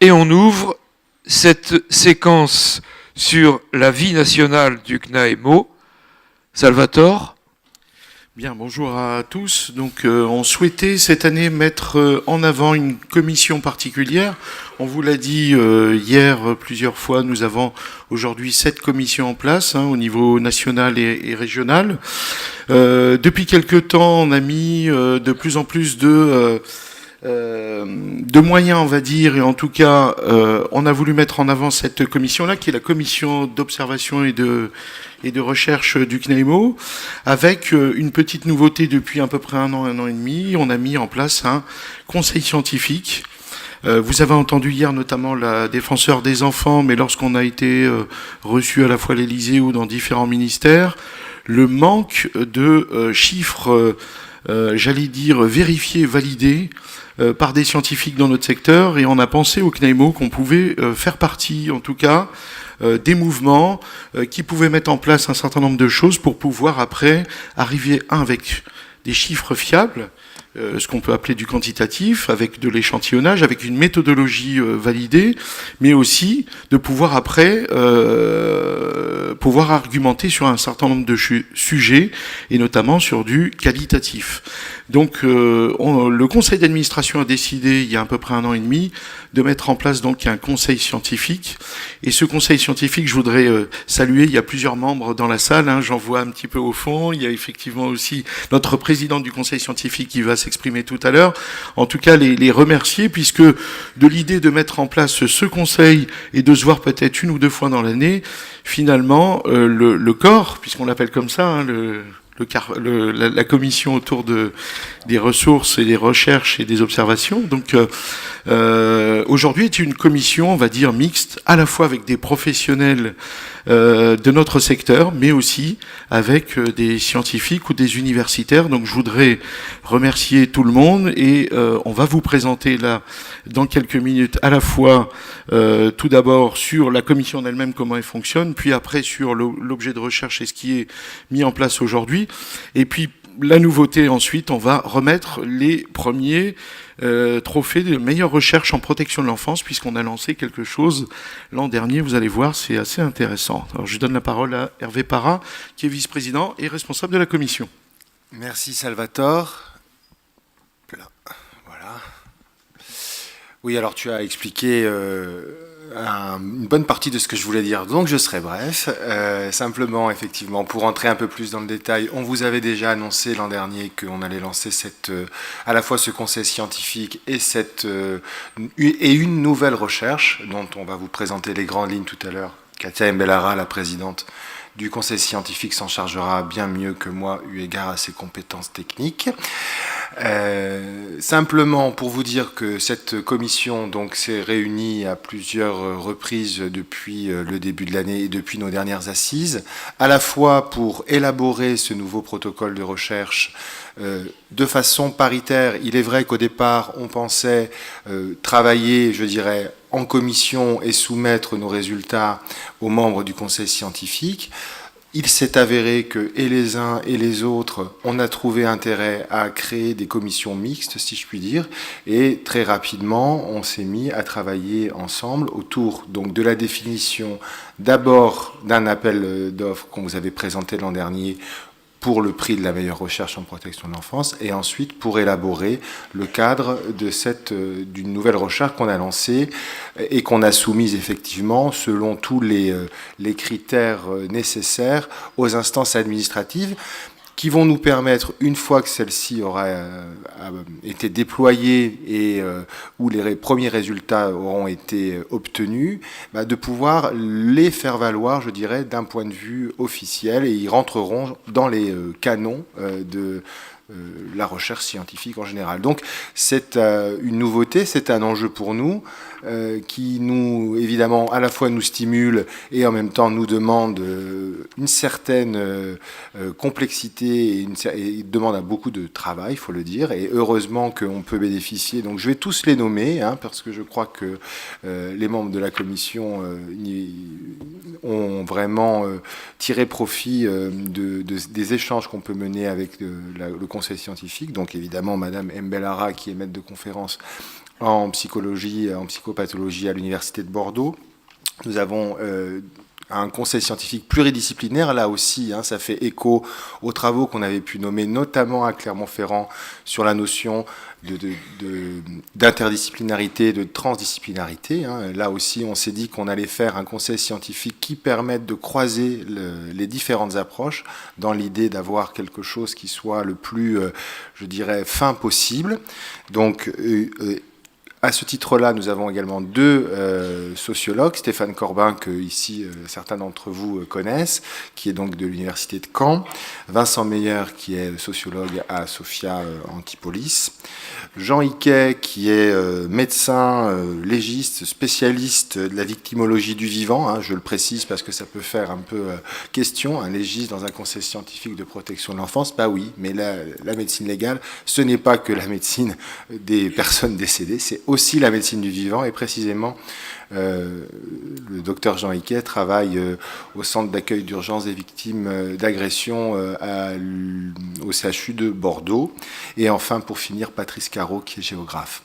Et on ouvre cette séquence sur la vie nationale du CNAEMO. Salvatore. Bien, bonjour à tous. Donc, on souhaitait cette année mettre en avant une commission particulière. On vous l'a dit hier plusieurs fois, nous avons aujourd'hui 7 commissions en place au niveau national et régional. Depuis quelque temps, on a mis de plus en plus de moyens, on va dire, et en tout cas, on a voulu mettre en avant cette commission-là, qui est la commission d'observation et de recherche du CNAEMO, avec une petite nouveauté depuis à peu près un an et demi. On a mis en place un conseil scientifique. Vous avez entendu hier notamment la défenseure des enfants, mais lorsqu'on a été reçu à la fois à l'Élysée ou dans différents ministères, le manque de chiffres, j'allais dire, vérifiés, validés, par des scientifiques dans notre secteur, et on a pensé au CNAEMO qu'on pouvait faire partie, en tout cas, des mouvements qui pouvaient mettre en place un certain nombre de choses pour pouvoir après arriver, avec des chiffres fiables, ce qu'on peut appeler du quantitatif, avec de l'échantillonnage, avec une méthodologie validée, mais aussi de pouvoir après pouvoir argumenter sur un certain nombre de sujets, et notamment sur du qualitatif. Donc le conseil d'administration a décidé, il y a à peu près un an et demi, de mettre en place donc un conseil scientifique. Et ce conseil scientifique, je voudrais saluer, il y a plusieurs membres dans la salle, j'en vois un petit peu au fond, il y a effectivement aussi notre président du conseil scientifique qui va s'exprimer tout à l'heure. En tout cas, les remercier, puisque de l'idée de mettre en place ce conseil et de se voir peut-être une ou deux fois dans l'année, finalement, le corps, puisqu'on l'appelle comme ça, la commission autour des ressources et des recherches et des observations. Donc aujourd'hui est une commission, on va dire, mixte, à la fois avec des professionnels de notre secteur, mais aussi avec des scientifiques ou des universitaires. Donc je voudrais remercier tout le monde, et on va vous présenter là, dans quelques minutes, à la fois tout d'abord sur la commission en elle-même, comment elle fonctionne, puis après sur l'objet de recherche et ce qui est mis en place aujourd'hui. Et puis la nouveauté, ensuite, on va remettre les premiers trophées de meilleure recherche en protection de l'enfance, puisqu'on a lancé quelque chose l'an dernier. Vous allez voir, c'est assez intéressant. Alors je donne la parole à Hervé Parra, qui est vice-président et responsable de la commission. Merci Salvatore. Là, voilà. Oui, alors tu as expliqué une bonne partie de ce que je voulais dire, donc je serai bref. Simplement, effectivement, pour entrer un peu plus dans le détail, on vous avait déjà annoncé l'an dernier qu'on allait lancer à la fois ce conseil scientifique et une nouvelle recherche, dont on va vous présenter les grandes lignes tout à l'heure. Katia Mbellara, la présidente du conseil scientifique, s'en chargera bien mieux que moi, eu égard à ses compétences techniques. Simplement pour vous dire que cette commission donc s'est réunie à plusieurs reprises depuis le début de l'année et depuis nos dernières assises, à la fois pour élaborer ce nouveau protocole de recherche de façon paritaire. Il est vrai qu'au départ, on pensait travailler, je dirais, en commission et soumettre nos résultats aux membres du conseil scientifique. Il s'est avéré que, et les uns et les autres, on a trouvé intérêt à créer des commissions mixtes, si je puis dire, et très rapidement, on s'est mis à travailler ensemble autour donc de la définition d'abord d'un appel d'offres qu'on vous avait présenté l'an dernier pour le prix de la meilleure recherche en protection de l'enfance, et ensuite pour élaborer le cadre d'une nouvelle recherche qu'on a lancée et qu'on a soumise effectivement selon tous les critères nécessaires aux instances administratives, qui vont nous permettre, une fois que celle-ci aura été déployée et où les premiers résultats auront été obtenus, de pouvoir les faire valoir, je dirais, d'un point de vue officiel, et ils rentreront dans les canons de la recherche scientifique en général. Donc c'est une nouveauté, c'est un enjeu pour nous qui nous, évidemment, à la fois nous stimule et en même temps nous demande une certaine complexité et demande à beaucoup de travail, il faut le dire, et heureusement qu'on peut bénéficier. Donc je vais tous les nommer, parce que je crois que les membres de la commission ont vraiment tiré profit des échanges qu'on peut mener avec le conseil scientifique. Donc évidemment, Madame Mbellara, qui est maître de conférence, en psychologie, en psychopathologie à l'Université de Bordeaux. Nous avons un conseil scientifique pluridisciplinaire, là aussi, ça fait écho aux travaux qu'on avait pu nommer, notamment à Clermont-Ferrand, sur la notion d'interdisciplinarité, de transdisciplinarité. Là aussi, on s'est dit qu'on allait faire un conseil scientifique qui permette de croiser les différentes approches dans l'idée d'avoir quelque chose qui soit le plus, je dirais, fin possible. Donc, à ce titre-là, nous avons également deux sociologues, Stéphane Corbin, que ici certains d'entre vous connaissent, qui est donc de l'Université de Caen, Vincent Meyer, qui est sociologue à Sophia Antipolis, Jean Hiquet, qui est médecin, légiste, spécialiste de la victimologie du vivant, je le précise parce que ça peut faire un peu question, un légiste dans un conseil scientifique de protection de l'enfance, bah oui, mais la médecine légale, ce n'est pas que la médecine des personnes décédées, c'est aussi la médecine du vivant, et précisément le docteur Jean Hiquet travaille au centre d'accueil d'urgence des victimes d'agression au CHU de Bordeaux. Et enfin, pour finir, Patrice Caro, qui est géographe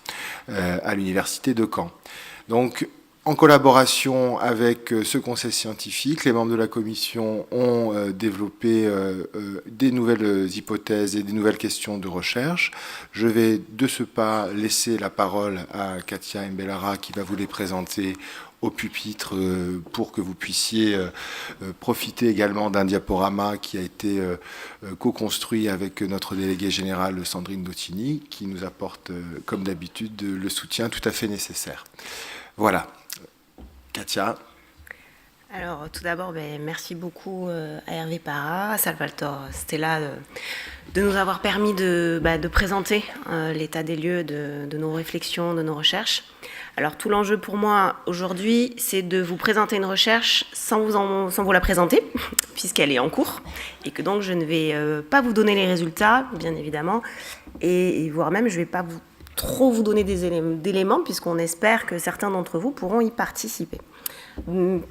à l'université de Caen. Donc, en collaboration avec ce conseil scientifique, les membres de la commission ont développé des nouvelles hypothèses et des nouvelles questions de recherche. Je vais de ce pas laisser la parole à Katia Mbellara qui va vous les présenter au pupitre pour que vous puissiez profiter également d'un diaporama qui a été co-construit avec notre déléguée générale Sandrine Dottini, qui nous apporte, comme d'habitude, le soutien tout à fait nécessaire. Voilà. Katia. Alors, tout d'abord, merci beaucoup à Hervé Parra, à Salvatore Stella de nous avoir permis de présenter l'état des lieux de nos réflexions, de nos recherches. Alors, tout l'enjeu pour moi aujourd'hui, c'est de vous présenter une recherche sans vous la présenter, puisqu'elle est en cours, et que donc je ne vais pas vous donner les résultats, bien évidemment, et voire même je ne vais pas trop vous donner d'éléments, puisqu'on espère que certains d'entre vous pourront y participer.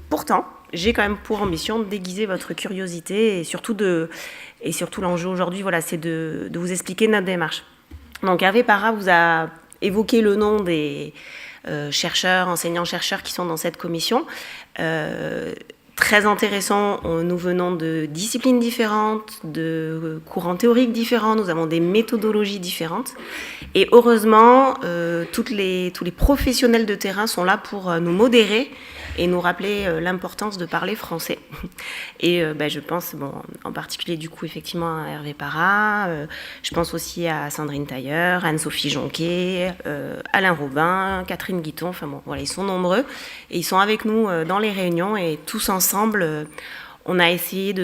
Pourtant, j'ai quand même pour ambition de déguiser votre curiosité et surtout l'enjeu aujourd'hui, c'est de vous expliquer notre démarche. Donc Hervé Parra vous a évoqué le nom des chercheurs, enseignants-chercheurs qui sont dans cette commission. Très intéressant, nous venons de disciplines différentes, de courants théoriques différents, nous avons des méthodologies différentes. Et heureusement, tous les professionnels de terrain sont là pour nous modérer et nous rappeler l'importance de parler français. Et je pense, en particulier du coup effectivement à Hervé Parra, je pense aussi à Sandrine Tailleur, Anne-Sophie Jonquet, Alain Robin, Catherine Guiton, ils sont nombreux et ils sont avec nous dans les réunions et tous ensemble, on a essayé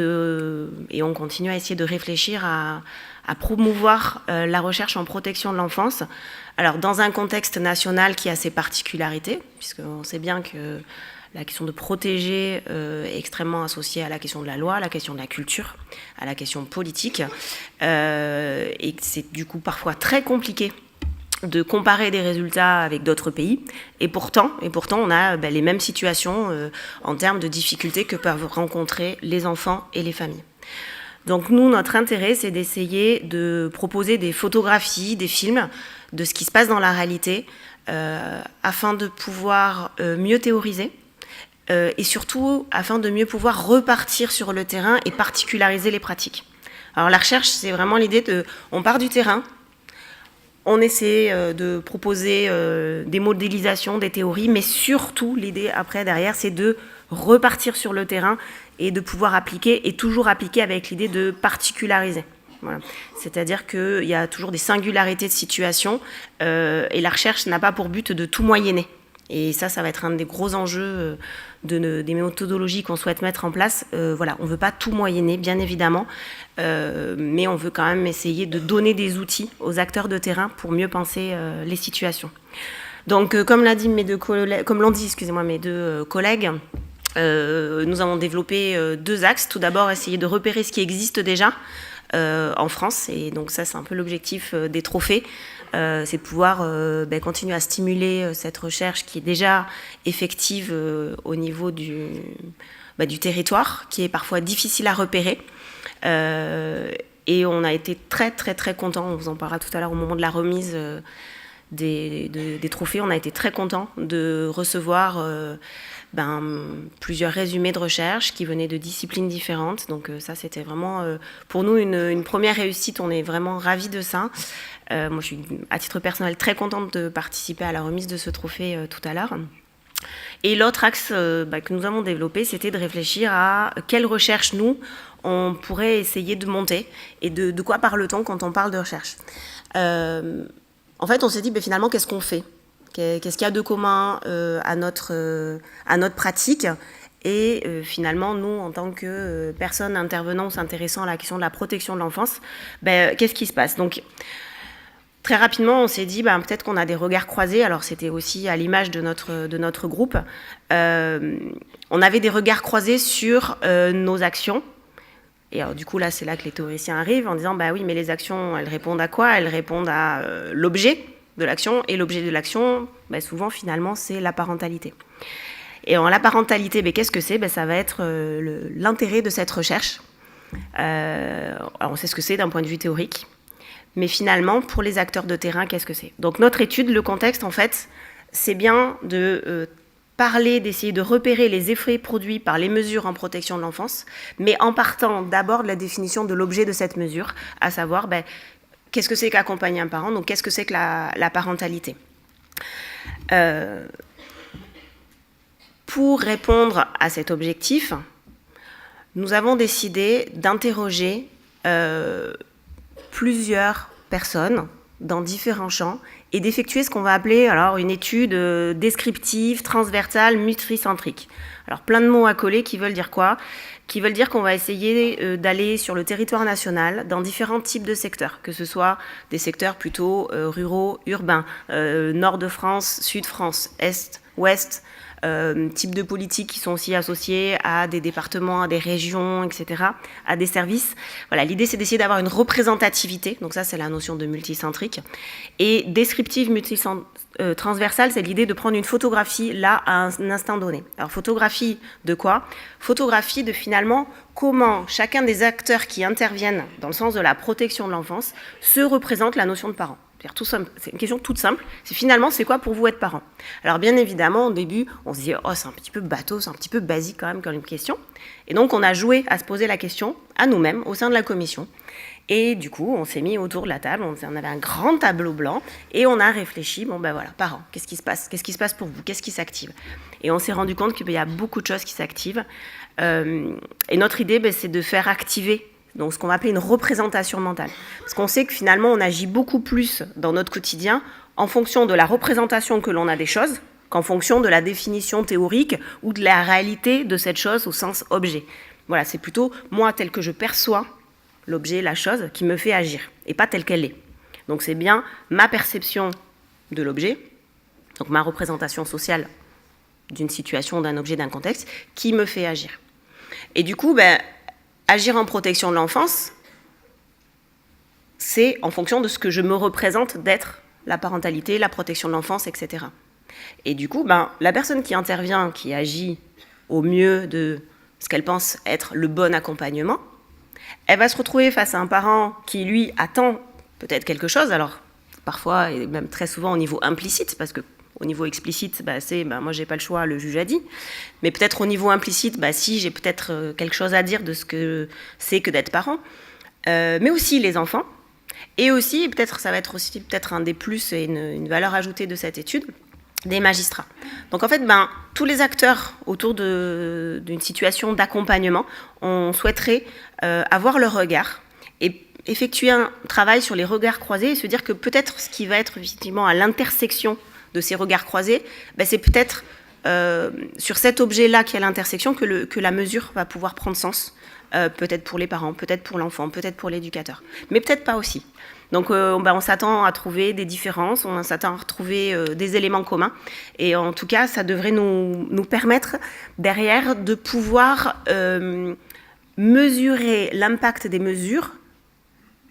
et on continue à essayer de réfléchir à promouvoir la recherche en protection de l'enfance. Alors dans un contexte national qui a ses particularités, puisqu'on sait bien que la question de protéger est extrêmement associée à la question de la loi, à la question de la culture, à la question politique. Et c'est du coup parfois très compliqué de comparer des résultats avec d'autres pays. Et pourtant on a les mêmes situations en termes de difficultés que peuvent rencontrer les enfants et les familles. Donc nous, notre intérêt, c'est d'essayer de proposer des photographies, des films de ce qui se passe dans la réalité afin de pouvoir mieux théoriser, et surtout afin de mieux pouvoir repartir sur le terrain et particulariser les pratiques. Alors la recherche, c'est vraiment l'idée on part du terrain, on essaie de proposer des modélisations, des théories, mais surtout l'idée après, derrière, c'est de repartir sur le terrain et de pouvoir appliquer, et toujours appliquer avec l'idée de particulariser. Voilà. C'est-à-dire qu'il y a toujours des singularités de situation, et la recherche n'a pas pour but de tout moyenner. Et ça va être un des gros enjeux des méthodologies qu'on souhaite mettre en place. On ne veut pas tout moyenner, bien évidemment, mais on veut quand même essayer de donner des outils aux acteurs de terrain pour mieux penser les situations. Donc, comme l'ont dit mes deux collègues, nous avons développé deux axes. Tout d'abord, essayer de repérer ce qui existe déjà en France, et donc ça, c'est un peu l'objectif des trophées. C'est de pouvoir continuer à stimuler cette recherche qui est déjà effective au niveau du territoire, qui est parfois difficile à repérer. Et on a été très très très contents, on vous en parlera tout à l'heure au moment de la remise des trophées. On a été très contents de recevoir plusieurs résumés de recherche qui venaient de disciplines différentes. Donc ça, c'était vraiment pour nous une première réussite. On est vraiment ravis de ça. Moi, je suis à titre personnel très contente de participer à la remise de ce trophée tout à l'heure. Et l'autre axe que nous avons développé, c'était de réfléchir à quelle recherche, nous, on pourrait essayer de monter et de quoi parle-t-on quand on parle de recherche. En fait, on s'est dit, finalement, qu'est-ce qu'on fait ? Qu'est-ce qu'il y a de commun à notre pratique ? Et finalement, nous, en tant que personnes intervenant ou s'intéressant à la question de la protection de l'enfance, qu'est-ce qui se passe ? Donc, très rapidement, on s'est dit, peut-être qu'on a des regards croisés. Alors, c'était aussi à l'image de notre groupe. On avait des regards croisés sur nos actions. Et alors, du coup, là, c'est là que les théoriciens arrivent en disant, oui, mais les actions, elles répondent à quoi ? Elles répondent à l'objet de l'action. Et l'objet de l'action, souvent, finalement, c'est la parentalité. Et la parentalité, qu'est-ce que c'est ? Ça va être l'intérêt de cette recherche. Alors, on sait ce que c'est d'un point de vue théorique. Mais finalement, pour les acteurs de terrain, qu'est-ce que c'est ? Donc notre étude, le contexte, en fait, c'est bien de parler, d'essayer de repérer les effets produits par les mesures en protection de l'enfance, mais en partant d'abord de la définition de l'objet de cette mesure, à savoir qu'est-ce que c'est qu'accompagner un parent, donc qu'est-ce que c'est que la parentalité. Pour répondre à cet objectif, nous avons décidé d'interroger plusieurs personnes dans différents champs et d'effectuer ce qu'on va appeler une étude descriptive, transversale, multicentrique. Alors plein de mots à coller qui veulent dire quoi ? Qui veulent dire qu'on va essayer d'aller sur le territoire national dans différents types de secteurs, que ce soit des secteurs plutôt ruraux, urbains, nord de France, sud de France, est, ouest, types de politiques qui sont aussi associés à des départements, à des régions, etc., à des services. Voilà, l'idée, c'est d'essayer d'avoir une représentativité. Donc ça, c'est la notion de multicentrique. Et descriptive transversale, c'est l'idée de prendre une photographie là, à un instant donné. Alors, photographie de quoi ? Photographie de finalement comment chacun des acteurs qui interviennent dans le sens de la protection de l'enfance se représente la notion de parent. C'est une question toute simple. C'est finalement, c'est quoi pour vous être parent ? Alors bien évidemment, au début, on se dit « Oh, c'est un petit peu bateau, c'est un petit peu basique quand même comme question ». Et donc, on a joué à se poser la question à nous-mêmes, au sein de la commission. Et du coup, on s'est mis autour de la table, on avait un grand tableau blanc, et on a réfléchi, parents, qu'est-ce qui se passe ? Qu'est-ce qui se passe pour vous ? Qu'est-ce qui s'active ? Et on s'est rendu compte qu'il y a beaucoup de choses qui s'activent. Et notre idée, c'est de faire activer donc ce qu'on va appeler une représentation mentale. Parce qu'on sait que finalement, on agit beaucoup plus dans notre quotidien en fonction de la représentation que l'on a des choses qu'en fonction de la définition théorique ou de la réalité de cette chose au sens objet. Voilà, c'est plutôt moi tel que je perçois l'objet, la chose, qui me fait agir, et pas telle qu'elle est. Donc c'est bien ma perception de l'objet, donc ma représentation sociale d'une situation, d'un objet, d'un contexte, qui me fait agir. Et du coup, agir en protection de l'enfance, c'est en fonction de ce que je me représente d'être la parentalité, la protection de l'enfance, etc. Et du coup, la personne qui intervient, qui agit au mieux de ce qu'elle pense être le bon accompagnement, elle va se retrouver face à un parent qui, lui, attend peut-être quelque chose, alors parfois, et même très souvent au niveau implicite, parce que au niveau explicite, c'est moi j'ai pas le choix, le juge a dit. Mais peut-être au niveau implicite, si j'ai peut-être quelque chose à dire de ce que c'est que d'être parent. Mais aussi les enfants. Et aussi, peut-être ça va être aussi peut-être un des plus et une valeur ajoutée de cette étude, des magistrats. Donc en fait, tous les acteurs autour d'une situation d'accompagnement, on souhaiterait avoir leur regard et effectuer un travail sur les regards croisés et se dire que peut-être ce qui va être effectivement à l'intersection de ces regards croisés, c'est peut-être sur cet objet-là qui est à l'intersection que la mesure va pouvoir prendre sens, peut-être pour les parents, peut-être pour l'enfant, peut-être pour l'éducateur, mais peut-être pas aussi. Donc on s'attend à trouver des différences, on s'attend à retrouver des éléments communs, et en tout cas, ça devrait nous permettre derrière de pouvoir mesurer l'impact des mesures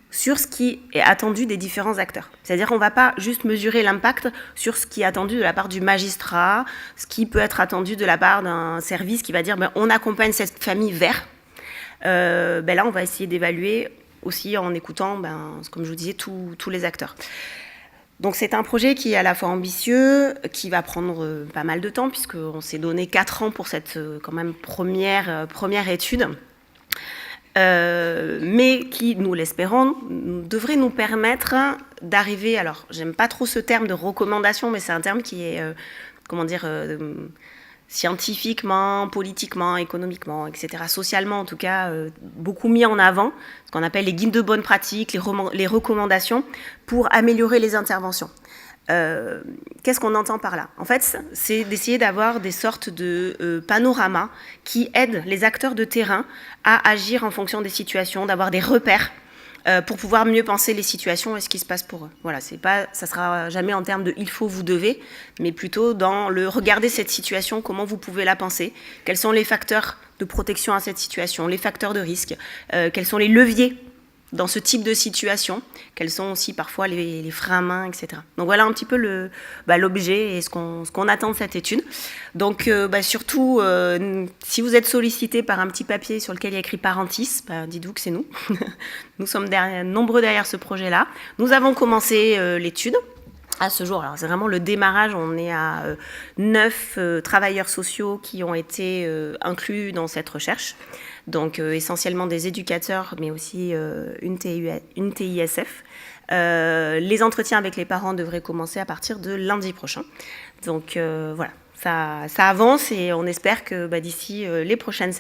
sur ce qui est attendu des différents acteurs. C'est-à-dire qu'on ne va pas juste mesurer l'impact sur ce qui est attendu de la part du magistrat, ce qui peut être attendu de la part d'un service qui va dire on accompagne cette famille vers. Là, on va essayer d'évaluer aussi en écoutant, comme je vous disais, tous les acteurs. Donc c'est un projet qui est à la fois ambitieux, qui va prendre pas mal de temps, puisqu'on s'est donné 4 ans pour cette quand même première étude, mais qui, nous l'espérons, devrait nous permettre d'arriver, alors j'aime pas trop ce terme de recommandation, mais c'est un terme qui est, scientifiquement, politiquement, économiquement, etc., socialement en tout cas, beaucoup mis en avant, ce qu'on appelle les guides de bonne pratique, les recommandations pour améliorer les interventions. Qu'est-ce qu'on entend par là? En fait, c'est d'essayer d'avoir des sortes de panoramas qui aident les acteurs de terrain à agir en fonction des situations, d'avoir des repères pour pouvoir mieux penser les situations et ce qui se passe pour eux. Voilà, ça sera jamais en termes de « il faut », « vous devez », mais plutôt dans le « regarder cette situation, comment vous pouvez la penser, quels sont les facteurs de protection à cette situation, les facteurs de risque, quels sont les leviers dans ce type de situation, quels sont aussi parfois les freins à main, etc. Donc voilà un petit peu l'objet et ce qu'on attend de cette étude. Donc surtout, si vous êtes sollicité par un petit papier sur lequel il y a écrit Parentis, dites-vous que c'est nous. Nous sommes nombreux derrière ce projet-là. Nous avons commencé l'étude. À ce jour, alors c'est vraiment le démarrage, on est à 9 travailleurs sociaux qui ont été inclus dans cette recherche. Donc essentiellement des éducateurs, mais aussi une TISF. Les entretiens avec les parents devraient commencer à partir de lundi prochain. Donc voilà, ça avance et on espère que d'ici les prochaines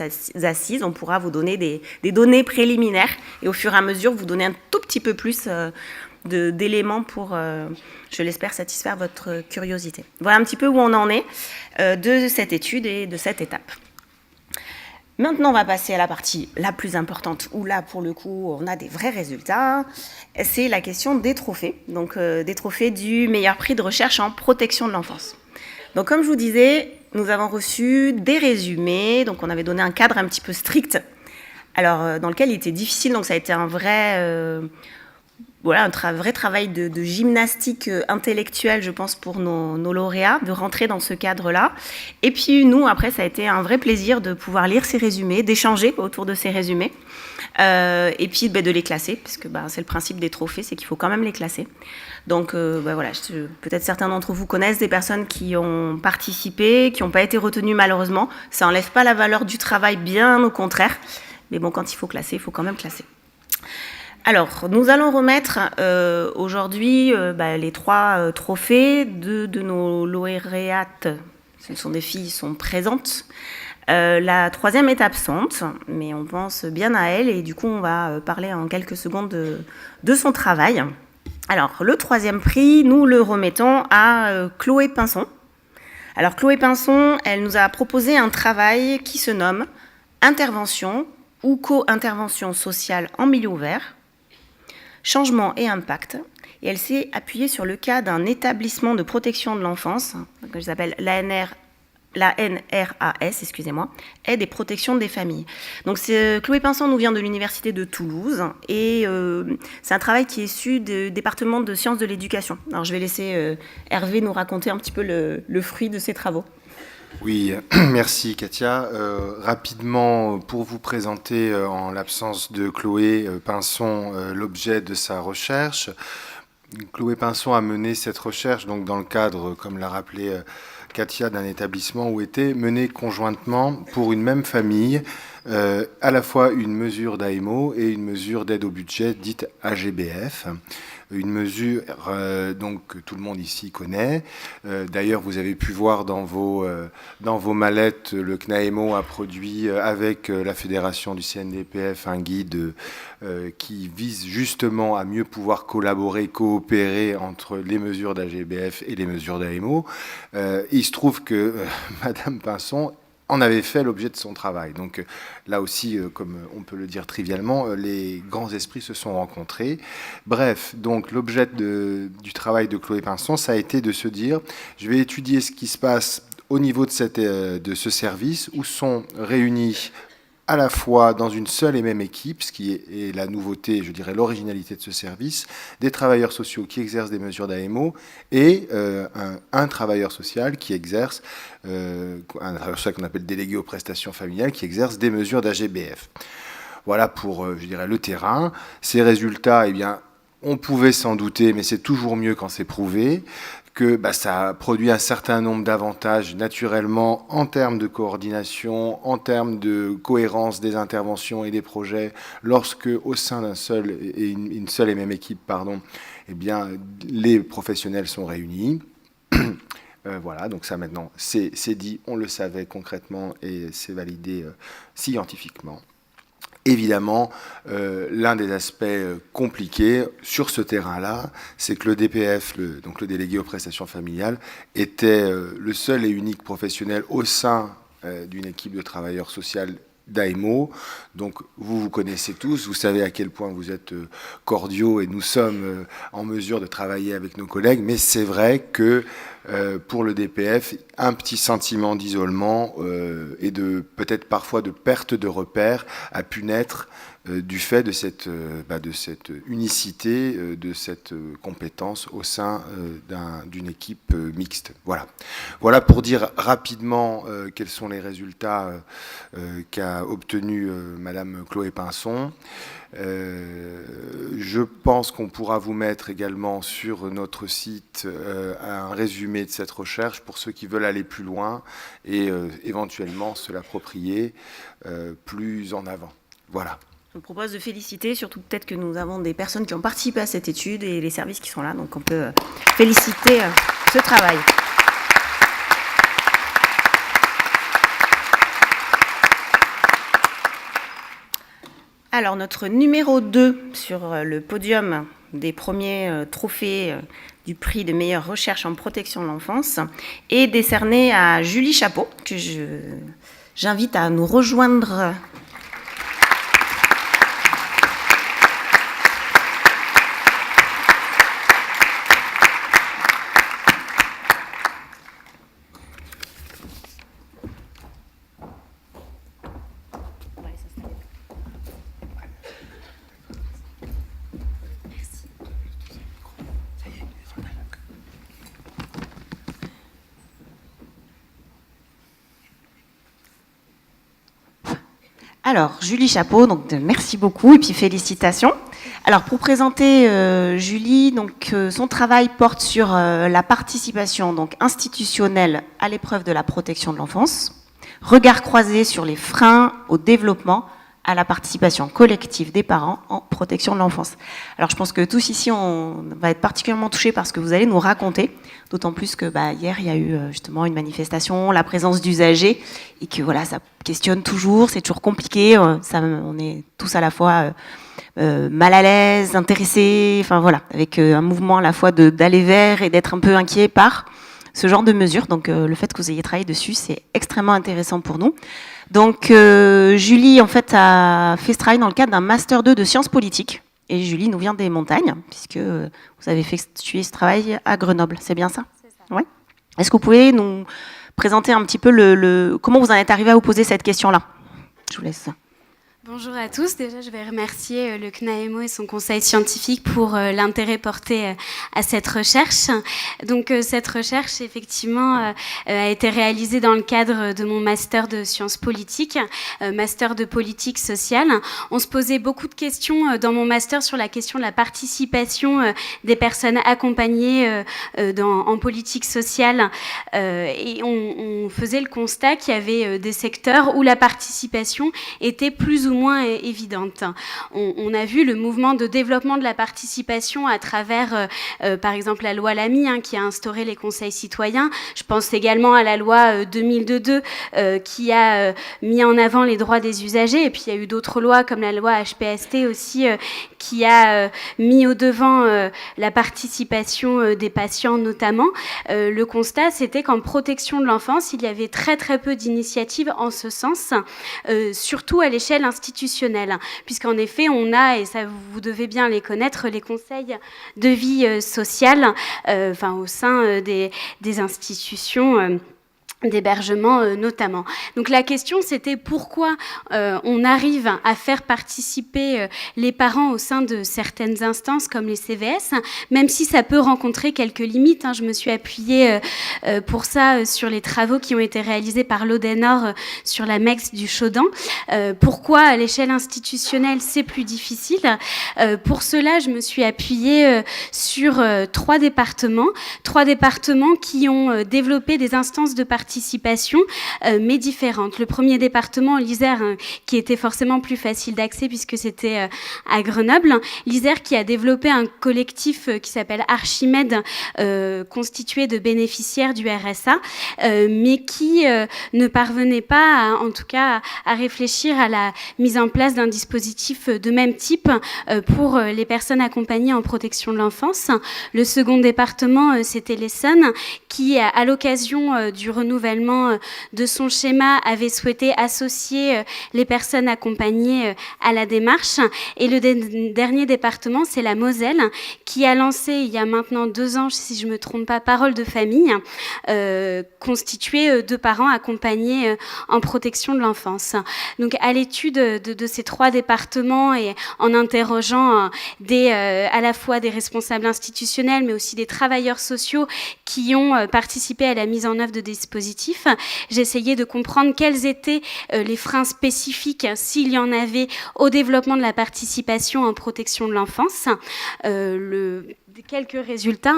assises, on pourra vous donner des données préliminaires et au fur et à mesure vous donner un tout petit peu plus d'éléments pour, je l'espère, satisfaire votre curiosité. Voilà un petit peu où on en est de cette étude et de cette étape. Maintenant, on va passer à la partie la plus importante, où là, pour le coup, on a des vrais résultats. C'est la question des trophées, donc des trophées du meilleur prix de recherche en protection de l'enfance. Donc, comme je vous disais, nous avons reçu des résumés, donc on avait donné un cadre un petit peu strict, alors dans lequel il était difficile, donc ça a été un vrai... un vrai travail de gymnastique intellectuelle, je pense, pour nos lauréats, de rentrer dans ce cadre-là. Et puis nous, après, ça a été un vrai plaisir de pouvoir lire ces résumés, d'échanger autour de ces résumés, et puis de les classer, parce que c'est le principe des trophées, c'est qu'il faut quand même les classer. Donc voilà, peut-être certains d'entre vous connaissent des personnes qui ont participé, qui n'ont pas été retenues malheureusement. Ça n'enlève pas la valeur du travail, bien au contraire. Mais bon, quand il faut classer, il faut quand même classer. Alors, nous allons remettre aujourd'hui les 3 trophées. 2 de nos lauréates, ce sont des filles, sont présentes. La 3e est absente, mais on pense bien à elle et du coup, on va parler en quelques secondes de son travail. Alors, le 3e prix, nous le remettons à Chloé Pinson. Alors, Chloé Pinson, elle nous a proposé un travail qui se nomme « Intervention ou co-intervention sociale en milieu ouvert ». Changement et impact, et elle s'est appuyée sur le cas d'un établissement de protection de l'enfance, que j'appelle la NRAS, Aide et protection des familles. Donc Chloé Pinson nous vient de l'université de Toulouse, et c'est un travail qui est issu du département de sciences de l'éducation. Alors je vais laisser Hervé nous raconter un petit peu le fruit de ses travaux. Oui, merci Katia. Rapidement, pour vous présenter, en l'absence de Chloé Pinson, l'objet de sa recherche. Chloé Pinson a mené cette recherche donc, dans le cadre, comme l'a rappelé Katia, d'un établissement où était menée conjointement pour une même famille à la fois une mesure d'AMO et une mesure d'aide au budget dite AGBF. Une mesure donc, que tout le monde ici connaît. D'ailleurs, vous avez pu voir dans vos mallettes, le CNAEMO a produit avec la fédération du CNDPF un guide qui vise justement à mieux pouvoir collaborer, coopérer entre les mesures d'AGBF et les mesures d'AMO. Il se trouve que Madame Pinson en avait fait l'objet de son travail. Donc là aussi, comme on peut le dire trivialement, les grands esprits se sont rencontrés. Bref, donc l'objet du travail de Chloé Pinson, ça a été de se dire, je vais étudier ce qui se passe au niveau de ce service, où sont réunis à la fois dans une seule et même équipe, ce qui est la nouveauté, je dirais l'originalité de ce service, des travailleurs sociaux qui exercent des mesures d'AMO et un travailleur social qui exerce, un travailleur social qu'on appelle délégué aux prestations familiales, qui exerce des mesures d'AGBF. Voilà pour, je dirais, le terrain. Ces résultats, eh bien, on pouvait s'en douter, mais c'est toujours mieux quand c'est prouvé, que ça produit un certain nombre d'avantages naturellement en termes de coordination, en termes de cohérence des interventions et des projets, lorsque au sein d'un seul et une seule et même équipe, eh bien, les professionnels sont réunis. Voilà, donc ça maintenant, c'est dit, on le savait concrètement et c'est validé scientifiquement. Évidemment, l'un des aspects compliqués sur ce terrain-là, c'est que le DPF, donc le délégué aux prestations familiales, était le seul et unique professionnel au sein d'une équipe de travailleurs sociaux d'AEMO. Donc vous connaissez tous, vous savez à quel point vous êtes cordiaux et nous sommes en mesure de travailler avec nos collègues, mais c'est vrai que pour le DPF, un petit sentiment d'isolement et de peut-être parfois de perte de repères a pu naître du fait de cette unicité, de cette compétence au sein d'une équipe mixte. Voilà pour dire rapidement quels sont les résultats qu'a obtenu Madame Chloé Pinson. Je pense qu'on pourra vous mettre également sur notre site un résumé de cette recherche pour ceux qui veulent aller plus loin et éventuellement se l'approprier plus en avant. Voilà. Je vous propose de féliciter, surtout peut-être que nous avons des personnes qui ont participé à cette étude et les services qui sont là, donc on peut féliciter ce travail. Alors, notre numéro 2 sur le podium des premiers trophées du prix de meilleure recherche en protection de l'enfance est décerné à Julie Chapeau, que j'invite à nous rejoindre. Alors, Julie Chapeau, donc merci beaucoup et puis félicitations. Alors, pour présenter Julie, donc son travail porte sur la participation donc institutionnelle à l'épreuve de la protection de l'enfance, regard croisé sur les freins au développement, à la participation collective des parents en protection de l'enfance. Alors, je pense que tous ici, on va être particulièrement touchés par ce que vous allez nous raconter, d'autant plus que hier, il y a eu justement une manifestation, la présence d'usagers, et que voilà, ça questionne toujours, c'est toujours compliqué, on est tous à la fois mal à l'aise, intéressés, enfin voilà, avec un mouvement à la fois d'aller vers et d'être un peu inquiet par ce genre de mesures. Donc le fait que vous ayez travaillé dessus, c'est extrêmement intéressant pour nous. Donc Julie, en fait, a fait ce travail dans le cadre d'un Master 2 de sciences politiques. Et Julie nous vient des montagnes, puisque vous avez effectué ce travail à Grenoble. C'est bien ça? C'est ça. Ouais. Est-ce que vous pouvez nous présenter un petit peu comment vous en êtes arrivé à vous poser cette question-là? Je vous laisse. Bonjour à tous. Déjà, je vais remercier le CNAEMO et son conseil scientifique pour l'intérêt porté à cette recherche. Donc, cette recherche, effectivement, a été réalisée dans le cadre de mon master de sciences politiques, master de politique sociale. On se posait beaucoup de questions dans mon master sur la question de la participation des personnes accompagnées en politique sociale. Et on faisait le constat qu'il y avait des secteurs où la participation était plus ou moins évidente. On a vu le mouvement de développement de la participation à travers, par exemple, la loi Lamy, qui a instauré les conseils citoyens. Je pense également à la loi 2002 qui a mis en avant les droits des usagers. Et puis, il y a eu d'autres lois, comme la loi HPST aussi, qui a mis au devant la participation des patients, notamment. Le constat, c'était qu'en protection de l'enfance, il y avait très, très peu d'initiatives en ce sens, surtout à l'échelle institutionnelle, puisqu'en effet, on a, et ça vous devez bien les connaître, les conseils de vie sociale, au sein des institutions d'hébergement notamment. Donc la question c'était pourquoi on arrive à faire participer les parents au sein de certaines instances comme les CVS, même si ça peut rencontrer quelques limites. Je me suis appuyée pour ça sur les travaux qui ont été réalisés par l'Odenor sur la MEX du Chaudan. Pourquoi à l'échelle institutionnelle c'est plus difficile? Pour cela je me suis appuyée sur trois départements qui ont développé des instances de participation mais différentes. Le premier département, l'Isère, qui était forcément plus facile d'accès puisque c'était à Grenoble. L'Isère qui a développé un collectif qui s'appelle Archimède, constitué de bénéficiaires du RSA, mais qui ne parvenait pas, en tout cas, à réfléchir à la mise en place d'un dispositif de même type pour les personnes accompagnées en protection de l'enfance. Le second département, c'était l'Essonne, qui, à l'occasion du renouvellement de son schéma, avait souhaité associer les personnes accompagnées à la démarche. Et le dernier département, c'est la Moselle, qui a lancé, il y a maintenant 2 ans, si je ne me trompe pas, Parole de famille, constituée de parents accompagnés en protection de l'enfance. Donc, à l'étude de ces 3 départements et en interrogeant à la fois des responsables institutionnels, mais aussi des travailleurs sociaux qui ont participé à la mise en œuvre de dispositifs, j'ai essayé de comprendre quels étaient les freins spécifiques, s'il y en avait, au développement de la participation en protection de l'enfance. Quelques résultats.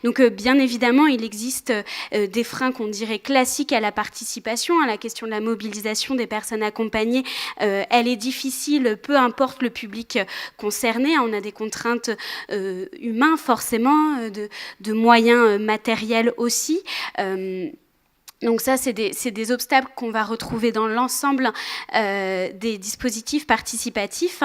Donc, bien évidemment, il existe des freins qu'on dirait classiques à la participation. La question de la mobilisation des personnes accompagnées, elle est difficile, peu importe le public concerné. On a des contraintes humaines, forcément, de moyens matériels aussi. Donc ça, c'est des obstacles qu'on va retrouver dans l'ensemble des dispositifs participatifs.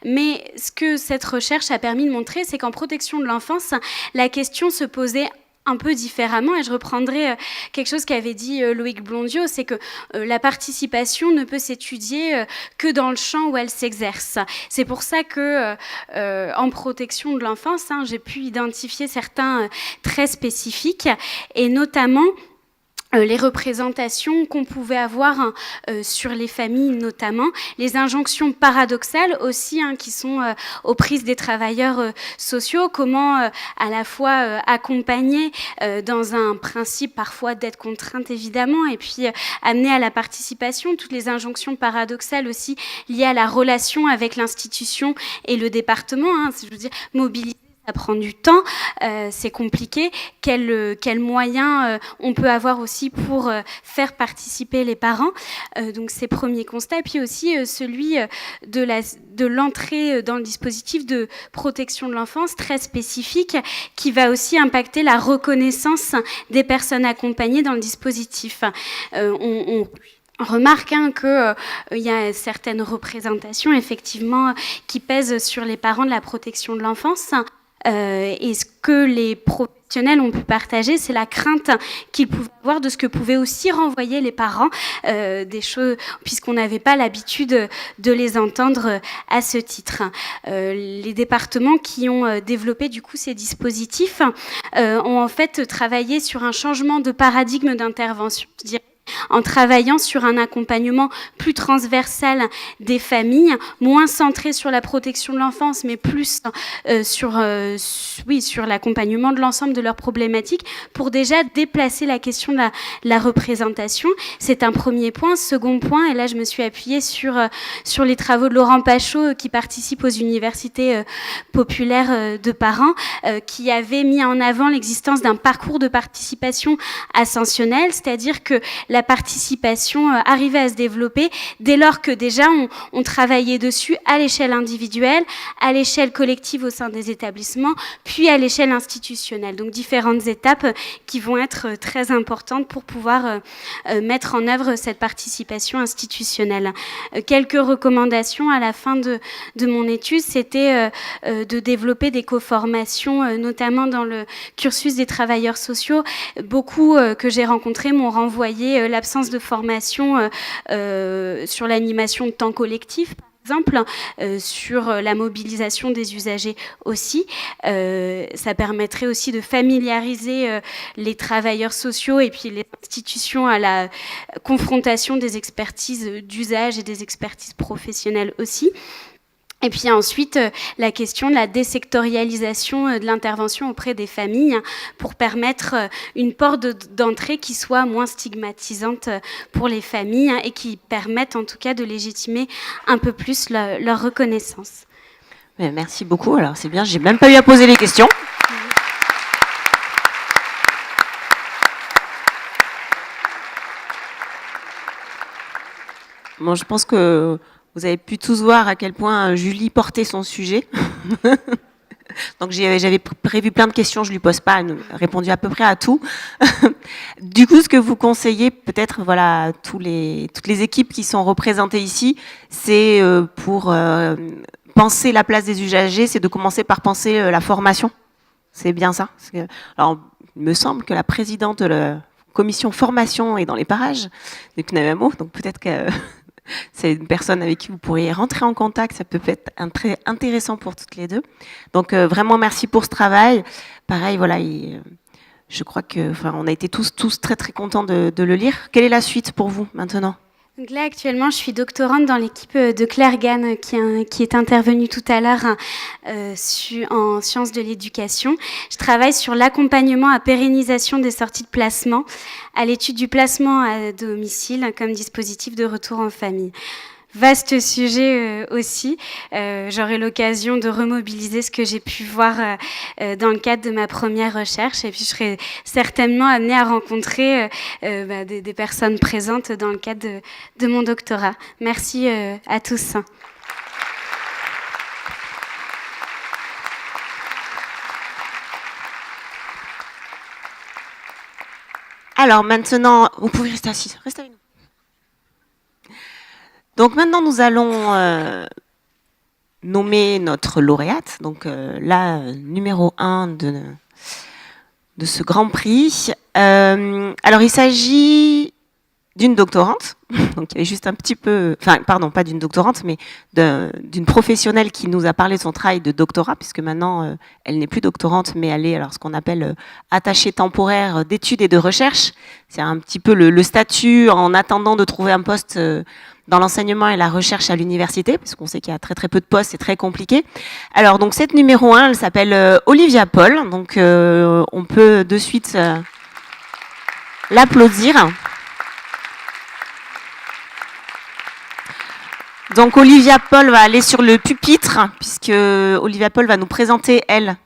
Mais ce que cette recherche a permis de montrer, c'est qu'en protection de l'enfance, la question se posait un peu différemment, et je reprendrai quelque chose qu'avait dit Loïc Blondiot, c'est que la participation ne peut s'étudier que dans le champ où elle s'exerce. C'est pour ça que en protection de l'enfance, j'ai pu identifier certains traits spécifiques, et notamment les représentations qu'on pouvait avoir sur les familles, notamment les injonctions paradoxales aussi, qui sont aux prises des travailleurs sociaux, comment à la fois accompagner dans un principe parfois d'être contrainte évidemment, et puis amener à la participation, toutes les injonctions paradoxales aussi liées à la relation avec l'institution et le département, je veux dire, mobiliser. Ça prend du temps, c'est compliqué. Quels moyens on peut avoir aussi pour faire participer les parents, donc ces premiers constats. Et puis aussi celui de l'entrée dans le dispositif de protection de l'enfance très spécifique, qui va aussi impacter la reconnaissance des personnes accompagnées dans le dispositif. On remarque qu'il y a certaines représentations effectivement qui pèsent sur les parents de la protection de l'enfance. Et ce que les professionnels ont pu partager, c'est la crainte qu'ils pouvaient avoir de ce que pouvaient aussi renvoyer les parents, des choses, puisqu'on n'avait pas l'habitude de les entendre à ce titre. Les départements qui ont développé du coup ces dispositifs ont en fait travaillé sur un changement de paradigme d'intervention, je dirais, en travaillant sur un accompagnement plus transversal des familles, moins centré sur la protection de l'enfance, mais plus sur l'accompagnement de l'ensemble de leurs problématiques, pour déjà déplacer la question de la représentation. C'est un premier point. Second point, et là je me suis appuyée sur les travaux de Laurent Pachot, qui participe aux universités populaires de parents, qui avait mis en avant l'existence d'un parcours de participation ascensionnel, c'est-à-dire que la participation arrivait à se développer dès lors que déjà on travaillait dessus à l'échelle individuelle, à l'échelle collective au sein des établissements, puis à l'échelle institutionnelle. Donc différentes étapes qui vont être très importantes pour pouvoir mettre en œuvre cette participation institutionnelle. Quelques recommandations à la fin de mon étude, c'était de développer des co-formations, notamment dans le cursus des travailleurs sociaux. Beaucoup que j'ai rencontrés m'ont renvoyé l'absence de formation sur l'animation de temps collectif, par exemple, sur la mobilisation des usagers aussi. Ça permettrait aussi de familiariser les travailleurs sociaux et puis les institutions à la confrontation des expertises d'usage et des expertises professionnelles aussi. Et puis ensuite, la question de la désectorialisation de l'intervention auprès des familles pour permettre une porte d'entrée qui soit moins stigmatisante pour les familles et qui permette en tout cas de légitimer un peu plus leur reconnaissance. Merci beaucoup. Alors c'est bien, j'ai même pas eu à poser les questions. Bon, je pense que vous avez pu tous voir à quel point Julie portait son sujet. Donc j'avais prévu plein de questions, je lui pose pas, elle a répondu à peu près à tout. Du coup, ce que vous conseillez, peut-être, voilà, toutes les équipes qui sont représentées ici, c'est pour penser la place des usagers, c'est de commencer par penser la formation. C'est bien ça. Alors, il me semble que la présidente de la commission formation est dans les parages du CNAEMO, donc peut-être que c'est une personne avec qui vous pourriez rentrer en contact, ça peut être très intéressant pour toutes les deux. Donc vraiment merci pour ce travail. Pareil, voilà, je crois que, on a été tous très très contents de le lire. Quelle est la suite pour vous maintenant ? Donc là, actuellement, je suis doctorante dans l'équipe de Claire Gann, qui est intervenue tout à l'heure en sciences de l'éducation. Je travaille sur l'accompagnement à pérennisation des sorties de placement, à l'étude du placement à domicile comme dispositif de retour en famille. Vaste sujet aussi. J'aurai l'occasion de remobiliser ce que j'ai pu voir dans le cadre de ma première recherche. Et puis, je serai certainement amenée à rencontrer des personnes présentes dans le cadre de mon doctorat. Merci à tous. Alors maintenant, vous pouvez rester assis. Restez avec nous. Donc maintenant, nous allons nommer notre lauréate, donc la numéro 1 de ce Grand Prix. Alors, il s'agit d'une doctorante, donc il y avait juste un petit peu, pardon, pas d'une doctorante, mais d'une professionnelle qui nous a parlé de son travail de doctorat, puisque maintenant, elle n'est plus doctorante, mais elle est alors ce qu'on appelle attachée temporaire d'études et de recherche. C'est un petit peu le statut en attendant de trouver un poste dans l'enseignement et la recherche à l'université, parce qu'on sait qu'il y a très très peu de postes, c'est très compliqué. Alors donc cette numéro 1, elle s'appelle Olivia Paul, donc on peut de suite l'applaudir. Donc Olivia Paul va aller sur le pupitre, puisque Olivia Paul va nous présenter, elle,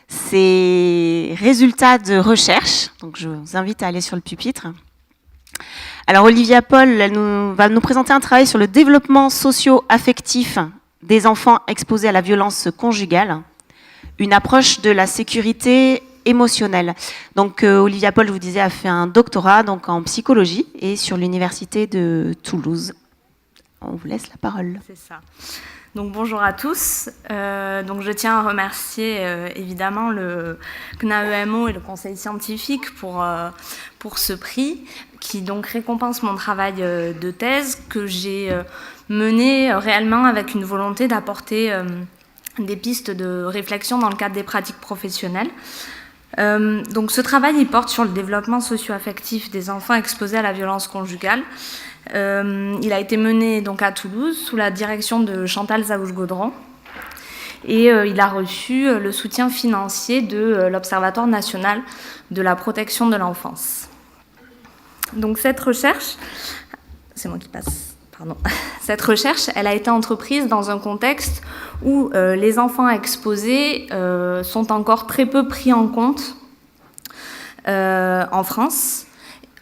ses résultats de recherche. Donc je vous invite à aller sur le pupitre. Alors Olivia Paul va nous présenter un travail sur le développement socio-affectif des enfants exposés à la violence conjugale, une approche de la sécurité émotionnelle. Donc Olivia Paul, je vous disais, a fait un doctorat donc en psychologie et sur l'université de Toulouse. On vous laisse la parole. C'est ça. Donc bonjour à tous. Donc je tiens à remercier évidemment le CNAEMO et le conseil scientifique pour ce prix qui donc récompense mon travail de thèse que j'ai mené réellement avec une volonté d'apporter des pistes de réflexion dans le cadre des pratiques professionnelles. Donc ce travail il porte sur le développement socio-affectif des enfants exposés à la violence conjugale. Il a été mené donc à Toulouse sous la direction de Chantal Zaouche-Gaudron et il a reçu le soutien financier de l'Observatoire national de la protection de l'enfance. Donc cette recherche, c'est moi qui passe, pardon. Cette recherche, elle a été entreprise dans un contexte où les enfants exposés sont encore très peu pris en compte en France.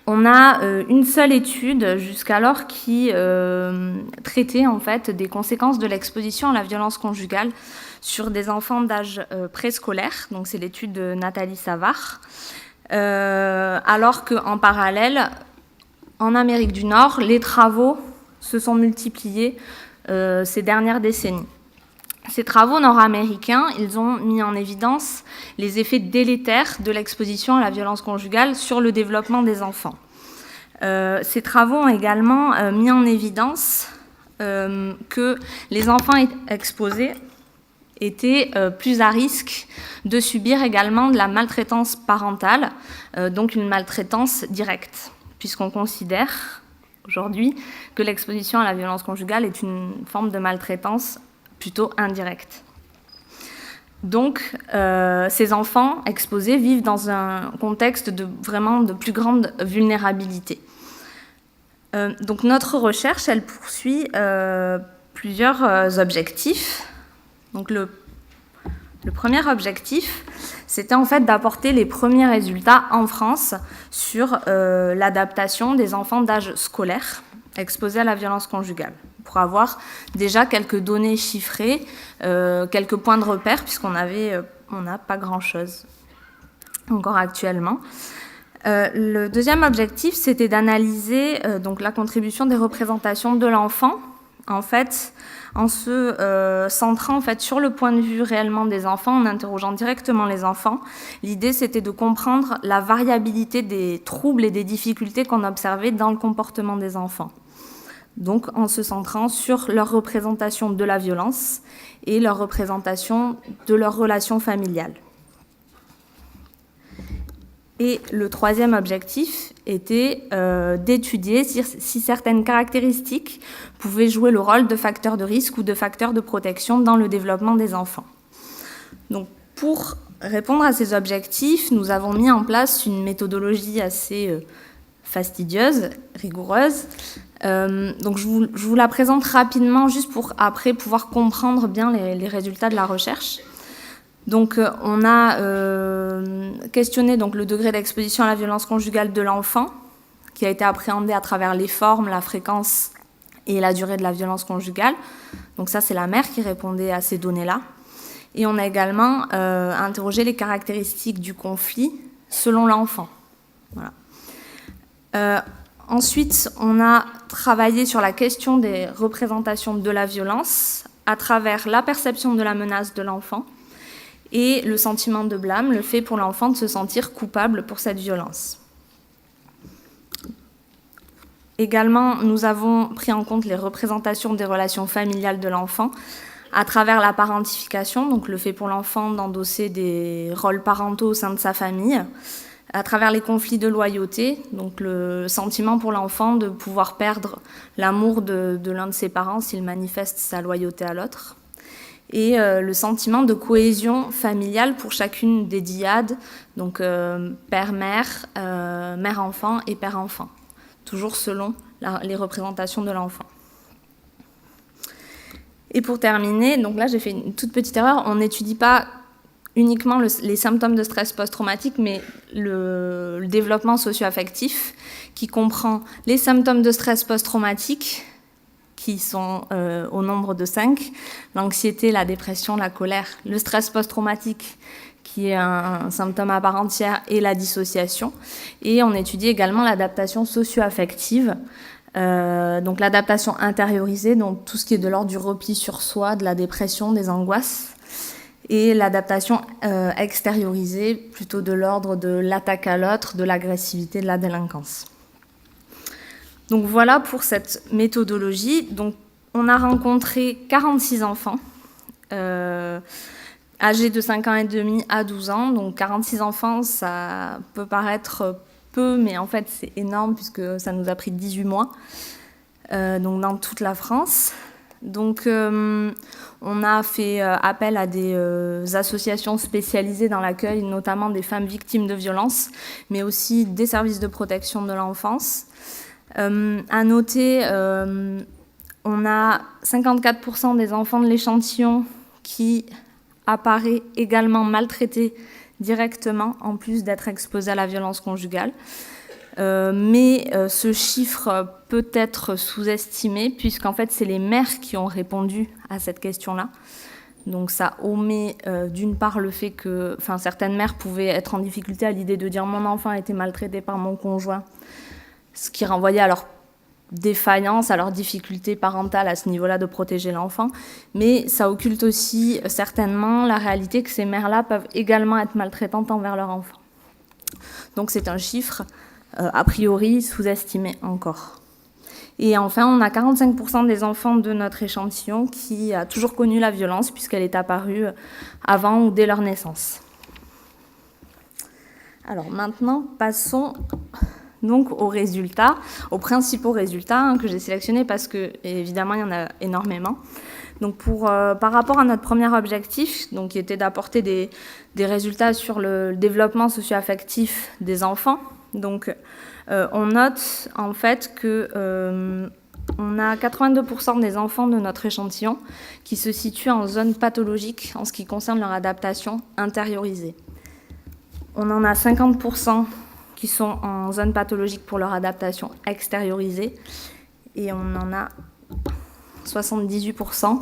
On a une seule étude jusqu'alors qui traitait en fait des conséquences de l'exposition à la violence conjugale sur des enfants d'âge préscolaire. Donc c'est l'étude de Nathalie Savard. Alors qu'en parallèle, en Amérique du Nord, les travaux se sont multipliés ces dernières décennies. Ces travaux nord-américains, ils ont mis en évidence les effets délétères de l'exposition à la violence conjugale sur le développement des enfants. Ces travaux ont également mis en évidence que les enfants exposés étaient plus à risque de subir également de la maltraitance parentale, donc une maltraitance directe, puisqu'on considère aujourd'hui que l'exposition à la violence conjugale est une forme de maltraitance plutôt indirecte. Donc, ces enfants exposés vivent dans un contexte vraiment de plus grande vulnérabilité. Donc, notre recherche, elle poursuit plusieurs objectifs. Donc, le premier objectif, c'était en fait d'apporter les premiers résultats en France sur l'adaptation des enfants d'âge scolaire exposés à la violence conjugale, pour avoir déjà quelques données chiffrées, quelques points de repère, puisqu'on n'a pas grand-chose encore actuellement. Le deuxième objectif, c'était d'analyser donc la contribution des représentations de l'enfant, en fait, en se centrant en fait, sur le point de vue réellement des enfants, en interrogeant directement les enfants. L'idée, c'était de comprendre la variabilité des troubles et des difficultés qu'on observait dans le comportement des enfants. Donc en se centrant sur leur représentation de la violence et leur représentation de leurs relations familiales. Et le troisième objectif était d'étudier si certaines caractéristiques pouvaient jouer le rôle de facteurs de risque ou de facteurs de protection dans le développement des enfants. Donc, pour répondre à ces objectifs, nous avons mis en place une méthodologie assez fastidieuse, rigoureuse. Donc, je vous la présente rapidement, juste pour après pouvoir comprendre bien les résultats de la recherche. Donc, on a questionné donc, le degré d'exposition à la violence conjugale de l'enfant, qui a été appréhendé à travers les formes, la fréquence et la durée de la violence conjugale. Donc ça, c'est la mère qui répondait à ces données-là. Et on a également interrogé les caractéristiques du conflit selon l'enfant. Voilà. Ensuite, on a travaillé sur la question des représentations de la violence à travers la perception de la menace de l'enfant et le sentiment de blâme, le fait pour l'enfant de se sentir coupable pour cette violence. Également, nous avons pris en compte les représentations des relations familiales de l'enfant à travers la parentification, donc le fait pour l'enfant d'endosser des rôles parentaux au sein de sa famille, à travers les conflits de loyauté, donc le sentiment pour l'enfant de pouvoir perdre l'amour de l'un de ses parents s'il manifeste sa loyauté à l'autre, et le sentiment de cohésion familiale pour chacune des dyades, donc père-mère, mère-enfant et père-enfant, toujours selon les représentations de l'enfant. Et pour terminer, donc là j'ai fait une toute petite erreur, on n'étudie pas uniquement les symptômes de stress post-traumatique, mais le développement socio-affectif qui comprend les symptômes de stress post-traumatique, qui sont au nombre de 5, l'anxiété, la dépression, la colère, le stress post-traumatique, qui est un symptôme à part entière, et la dissociation. Et on étudie également l'adaptation socio-affective, donc l'adaptation intériorisée, donc tout ce qui est de l'ordre du repli sur soi, de la dépression, des angoisses, et l'adaptation extériorisée, plutôt de l'ordre de l'attaque à l'autre, de l'agressivité, de la délinquance. Donc voilà pour cette méthodologie. Donc, on a rencontré 46 enfants âgés de 5 ans et demi à 12 ans. Donc 46 enfants, ça peut paraître peu, mais en fait c'est énorme puisque ça nous a pris 18 mois, donc dans toute la France. Donc on a fait appel à des associations spécialisées dans l'accueil, notamment des femmes victimes de violences, mais aussi des services de protection de l'enfance. À noter, on a 54% des enfants de l'échantillon qui apparaît également maltraités directement, en plus d'être exposés à la violence conjugale. Mais ce chiffre peut être sous-estimé, puisqu'en fait, c'est les mères qui ont répondu à cette question-là. Donc ça omet d'une part le fait que certaines mères pouvaient être en difficulté à l'idée de dire « mon enfant a été maltraité par mon conjoint », ce qui renvoyait à leur défaillance, à leur difficulté parentale à ce niveau-là de protéger l'enfant. Mais ça occulte aussi certainement la réalité que ces mères-là peuvent également être maltraitantes envers leur enfant. Donc c'est un chiffre a priori sous-estimé encore. Et enfin, on a 45% des enfants de notre échantillon qui a toujours connu la violence puisqu'elle est apparue avant ou dès leur naissance. Alors maintenant, passons donc aux résultats, aux principaux résultats que j'ai sélectionnés parce que, évidemment, il y en a énormément. Donc par rapport à notre premier objectif, donc, qui était d'apporter des résultats sur le développement socio-affectif des enfants, donc, on note en fait que on a 82% des enfants de notre échantillon qui se situent en zone pathologique en ce qui concerne leur adaptation intériorisée. On en a 50% qui sont en zone pathologique pour leur adaptation extériorisée et on en a 78%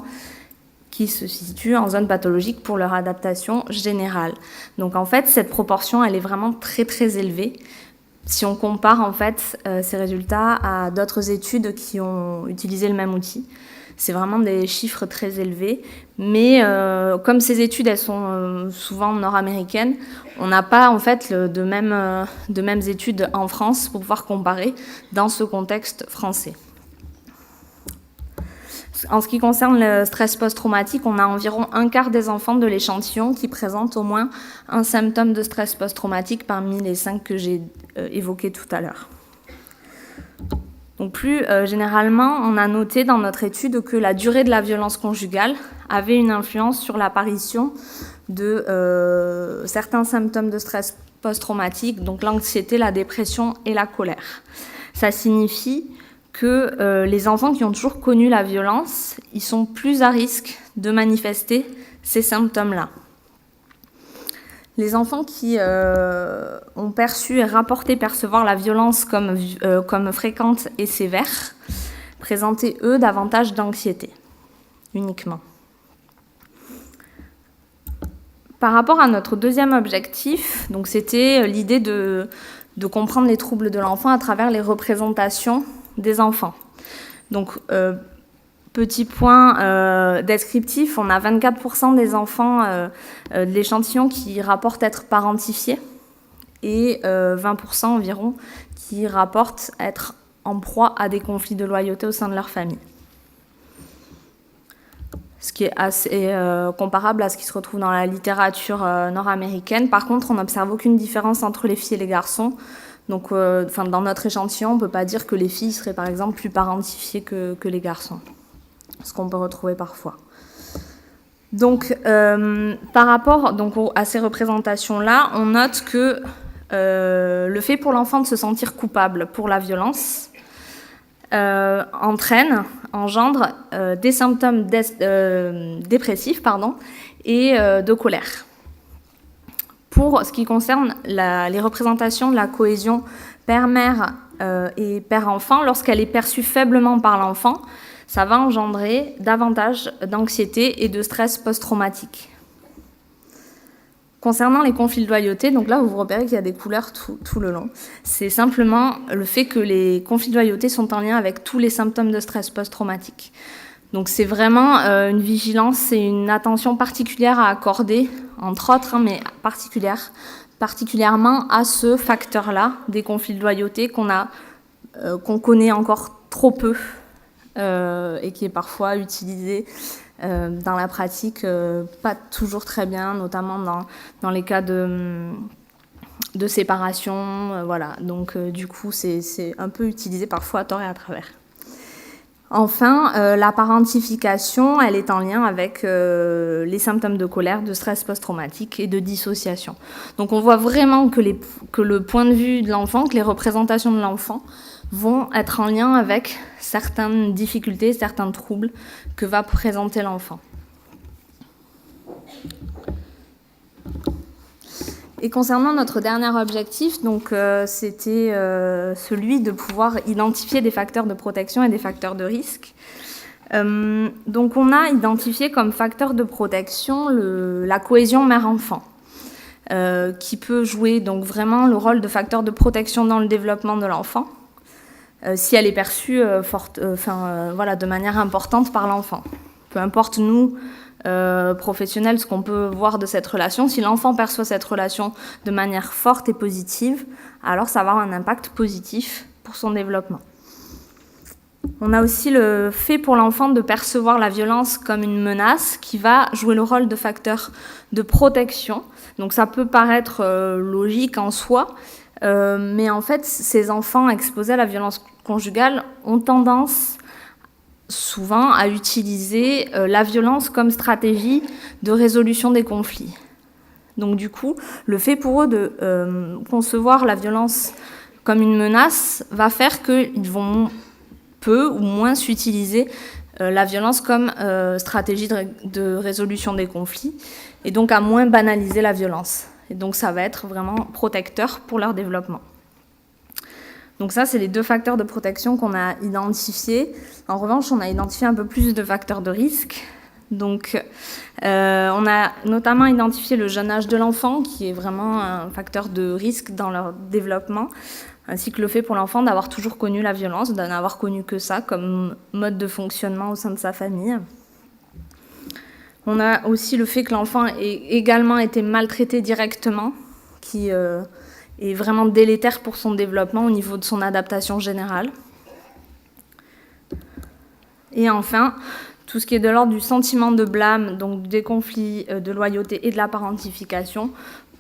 qui se situent en zone pathologique pour leur adaptation générale. Donc en fait, cette proportion, elle est vraiment très très élevée si on compare en fait ces résultats à d'autres études qui ont utilisé le même outil. C'est vraiment des chiffres très élevés, mais comme ces études elles sont souvent nord-américaines, on n'a pas en fait de mêmes études en France pour pouvoir comparer dans ce contexte français. En ce qui concerne le stress post-traumatique, on a environ un quart des enfants de l'échantillon qui présentent au moins un symptôme de stress post-traumatique parmi les 5 que j'ai évoqués tout à l'heure. Donc plus généralement, on a noté dans notre étude que la durée de la violence conjugale avait une influence sur l'apparition de certains symptômes de stress post-traumatique, donc l'anxiété, la dépression et la colère. Ça signifie que les enfants qui ont toujours connu la violence, ils sont plus à risque de manifester ces symptômes-là. Les enfants qui ont perçu et rapporté percevoir la violence comme fréquente et sévère présentaient, eux, davantage d'anxiété, uniquement. Par rapport à notre deuxième objectif, donc c'était l'idée de comprendre les troubles de l'enfant à travers les représentations des enfants. Donc, petit point descriptif, on a 24% des enfants de l'échantillon qui rapportent être parentifiés et 20% environ qui rapportent être en proie à des conflits de loyauté au sein de leur famille. Ce qui est assez comparable à ce qui se retrouve dans la littérature nord-américaine. Par contre, on n'observe aucune différence entre les filles et les garçons. Donc, dans notre échantillon, on ne peut pas dire que les filles seraient par exemple plus parentifiées que les garçons, ce qu'on peut retrouver parfois. Donc, par rapport à ces représentations-là, on note que le fait pour l'enfant de se sentir coupable pour la violence engendre des symptômes dépressifs et de colère. Pour ce qui concerne les représentations de la cohésion père-mère et père-enfant, lorsqu'elle est perçue faiblement par l'enfant, ça va engendrer davantage d'anxiété et de stress post-traumatique. Concernant les conflits de loyauté, donc là, vous repérez qu'il y a des couleurs tout le long. C'est simplement le fait que les conflits de loyauté sont en lien avec tous les symptômes de stress post-traumatique. Donc c'est vraiment une vigilance et une attention particulière à accorder, entre autres, mais particulièrement à ce facteur-là des conflits de loyauté qu'on connaît encore trop peu et qui est parfois utilisé dans la pratique pas toujours très bien, notamment dans les cas de séparation. Voilà. Donc du coup, c'est un peu utilisé parfois à tort et à travers. Enfin, la parentification, elle est en lien avec les symptômes de colère, de stress post-traumatique et de dissociation. Donc on voit vraiment que le point de vue de l'enfant, que les représentations de l'enfant vont être en lien avec certaines difficultés, certains troubles que va présenter l'enfant. Et concernant notre dernier objectif, donc c'était celui de pouvoir identifier des facteurs de protection et des facteurs de risque. Donc on a identifié comme facteur de protection la cohésion mère-enfant, qui peut jouer donc vraiment le rôle de facteur de protection dans le développement de l'enfant, si elle est perçue de manière importante par l'enfant. Peu importe nous, professionnels, ce qu'on peut voir de cette relation, si l'enfant perçoit cette relation de manière forte et positive, alors ça va avoir un impact positif pour son développement. On a aussi le fait pour l'enfant de percevoir la violence comme une menace qui va jouer le rôle de facteur de protection. Donc ça peut paraître logique en soi, mais en fait, ces enfants exposés à la violence conjugale ont tendance souvent à utiliser la violence comme stratégie de résolution des conflits. Donc du coup, le fait pour eux de concevoir la violence comme une menace va faire qu'ils vont peu ou moins utiliser la violence comme stratégie de résolution des conflits et donc à moins banaliser la violence. Et donc ça va être vraiment protecteur pour leur développement. Donc ça, c'est les 2 facteurs de protection qu'on a identifiés. En revanche, on a identifié un peu plus de facteurs de risque. Donc, on a notamment identifié le jeune âge de l'enfant, qui est vraiment un facteur de risque dans leur développement, ainsi que le fait pour l'enfant d'avoir toujours connu la violence, d'en avoir connu que ça comme mode de fonctionnement au sein de sa famille. On a aussi le fait que l'enfant ait également été maltraité directement, qui est vraiment délétère pour son développement au niveau de son adaptation générale. Et enfin, tout ce qui est de l'ordre du sentiment de blâme, donc des conflits de loyauté et de la parentification,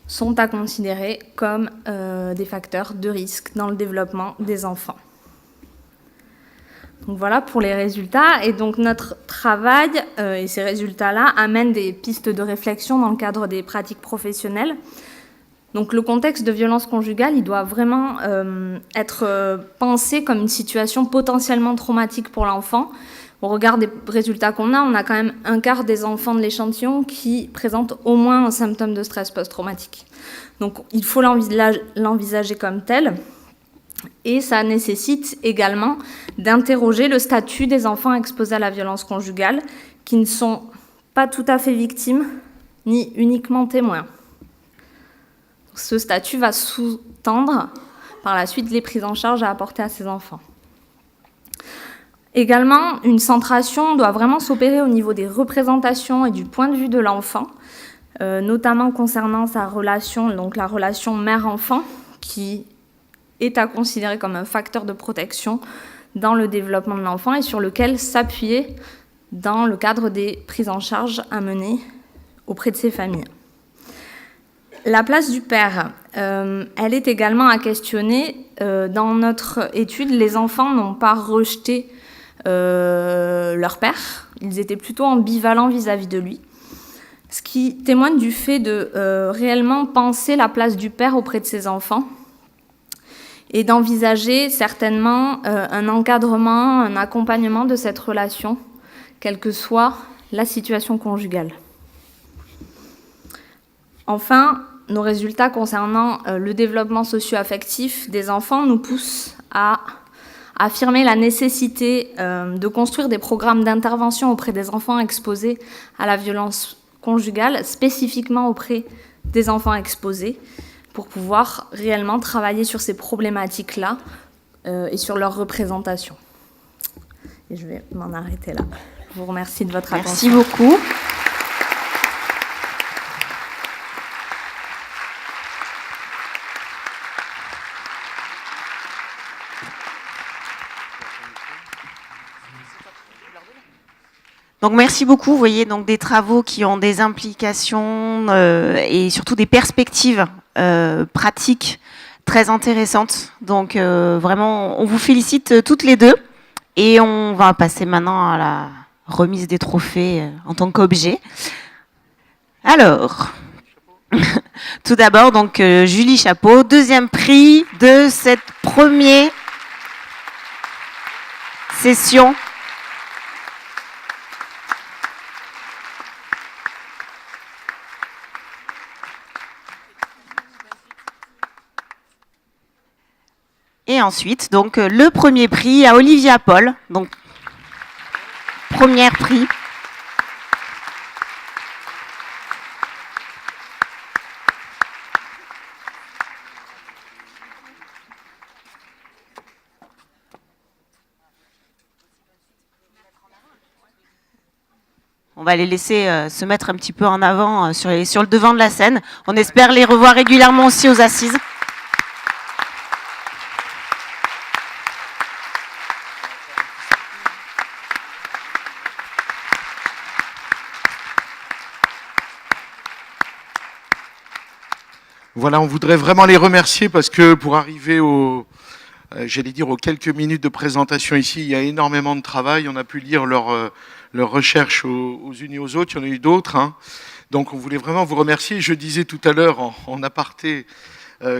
sont à considérer comme des facteurs de risque dans le développement des enfants. Donc voilà pour les résultats. Et donc notre travail et ces résultats-là amènent des pistes de réflexion dans le cadre des pratiques professionnelles. Donc le contexte de violence conjugale, il doit vraiment être pensé comme une situation potentiellement traumatique pour l'enfant. Au regard des résultats qu'on a, on a quand même un quart des enfants de l'échantillon qui présentent au moins un symptôme de stress post-traumatique. Donc il faut l'envisager comme tel. Et ça nécessite également d'interroger le statut des enfants exposés à la violence conjugale, qui ne sont pas tout à fait victimes, ni uniquement témoins. Ce statut va sous-tendre par la suite les prises en charge à apporter à ces enfants. Également, une centration doit vraiment s'opérer au niveau des représentations et du point de vue de l'enfant, notamment concernant sa relation, donc la relation mère-enfant, qui est à considérer comme un facteur de protection dans le développement de l'enfant et sur lequel s'appuyer dans le cadre des prises en charge à mener auprès de ses familles. La place du père, elle est également à questionner. Dans notre étude, les enfants n'ont pas rejeté leur père, ils étaient plutôt ambivalents vis-à-vis de lui, ce qui témoigne du fait de réellement penser la place du père auprès de ses enfants et d'envisager certainement un encadrement, un accompagnement de cette relation, quelle que soit la situation conjugale. Enfin, nos résultats concernant le développement socio-affectif des enfants nous poussent à affirmer la nécessité de construire des programmes d'intervention auprès des enfants exposés à la violence conjugale, spécifiquement auprès des enfants exposés, pour pouvoir réellement travailler sur ces problématiques-là et sur leur représentation. Et je vais m'en arrêter là. Je vous remercie de votre attention. Merci beaucoup. Donc merci beaucoup. Vous voyez donc des travaux qui ont des implications et surtout des perspectives pratiques très intéressantes. Donc vraiment, on vous félicite toutes les deux et on va passer maintenant à la remise des trophées en tant qu'objet. Alors, tout d'abord donc Julie Chapeau, 2e prix de cette première session. Et ensuite, donc, le premier prix à Olivia Paul. Donc, premier prix. On va les laisser se mettre un petit peu en avant sur le devant de la scène. On espère les revoir régulièrement aussi aux assises. Voilà, on voudrait vraiment les remercier parce que pour arriver aux quelques minutes de présentation ici, il y a énormément de travail. On a pu lire leurs recherches aux unes et aux autres. Il y en a eu d'autres. Hein. Donc, on voulait vraiment vous remercier. Je disais tout à l'heure en aparté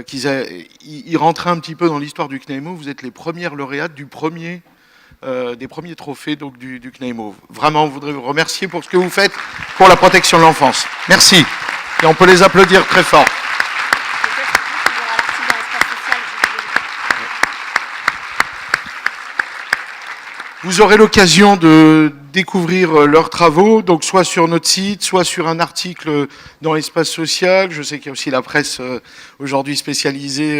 qu'ils rentraient un petit peu dans l'histoire du CNAEMO. Vous êtes les premières lauréates des premiers trophées donc, du CNAEMO. Vraiment, on voudrait vous remercier pour ce que vous faites pour la protection de l'enfance. Merci. Et on peut les applaudir très fort. Vous aurez l'occasion de découvrir leurs travaux, donc soit sur notre site, soit sur un article dans l'espace social. Je sais qu'il y a aussi la presse aujourd'hui spécialisée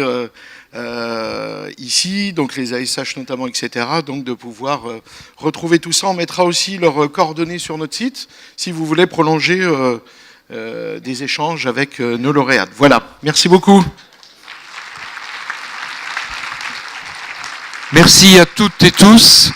ici, donc les ASH notamment, etc. Donc de pouvoir retrouver tout ça. On mettra aussi leurs coordonnées sur notre site si vous voulez prolonger des échanges avec nos lauréates. Voilà, merci beaucoup. Merci à toutes et tous.